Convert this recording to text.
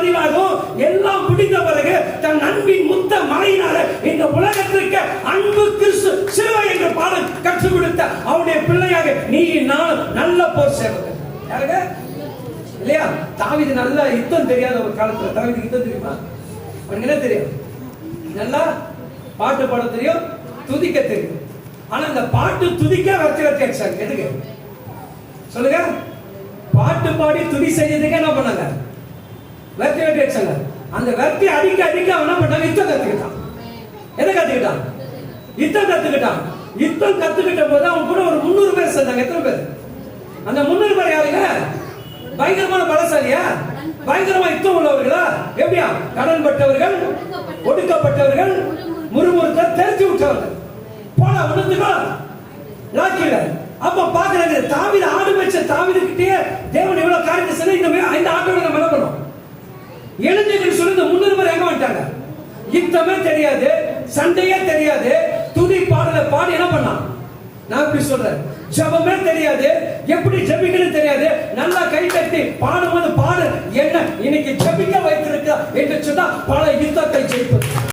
பதிலாகும். எல்லாம் முடிந்த பிறகு தன் அன்பின் முத்த மழையினால இந்த உலகத்திற்கு அன்பு கிறிஸ்து சிலுவை என்ற பாடம் கற்றுக் கொடுத்த அவருடைய பிள்ளையாக நீ நான் நல்ல போர் சேவகர். யாருங்க இல்லையா? தாவீது நல்ல யுத்தம் தெரியாத ஒரு காலத்துல. தாவீதுக்கு யுத்தம் தெரியுமா? அவனுக்கு என்ன தெரியும்? நல்லா பாட்டு பாட தெரியும், துதிக்க தெரியும். ஆனா இந்த பாட்டு துதிக்க வச்சு அடிச்சாங்க. எதுக்கு சொல்லுங்க? பாட்டு பாடி துதி செய்யறதுக்கு என்ன பண்ணாங்க? வெற்றி அடிச்சாங்க. அந்த வெற்றி அடிக்க அடிக்க அவன் என்ன பண்ணாங்க? யுத்தம் கத்துக்கிட்டான். எதை கத்துக்கிட்டான்? யுத்தம் கத்துக்கிட்டான். யுத்தம் கத்துக்கிட்ட போது அவன் கூட ஒரு 300 பேர் சேர்ந்தாங்க. எத்தனை பேர்? அந்த 300 பேர் யாருங்க? பயங்கரமான பலசாலியா? பயங்கரமா யுத்தம் உள்ளவர்களா? எப்படியா? கடன் பட்டவர்கள், ஒடுக்கப்பட்டவர்கள், முறுமுறுத்த தெரிஞ்சு விட்டவர்கள். போடா உணர்ந்துக்கோ லாக்கில. அப்ப பாக்குறாங்க தாவீது ஆடு மேய்ச்ச தாவீது கிட்டே தேவன் எவ்வளவு காரியத்தை செய்ய. இந்த ஆட்டோட நம்ம என்ன பண்ணோம்? இளைஞர்கள் சொல்லி இந்த 300 பேர் எங்க வந்துட்டாங்க? யுத்தமே தெரியாது, சண்டையே தெரியாது, துதி பாடல பாடி என்ன பண்ணான்? நான் இப்படி சொல்றேன், ஜெபமே தெரியாது, எப்படி ஜெபிக்கணும் தெரியாது. நல்லா கை தட்டி பாடும்போது பாடு என்ன இன்னைக்கு ஜெபிக்க வைத்திருக்க என்று சொன்னா பல யுத்தத்தை ஜெயிப்பது.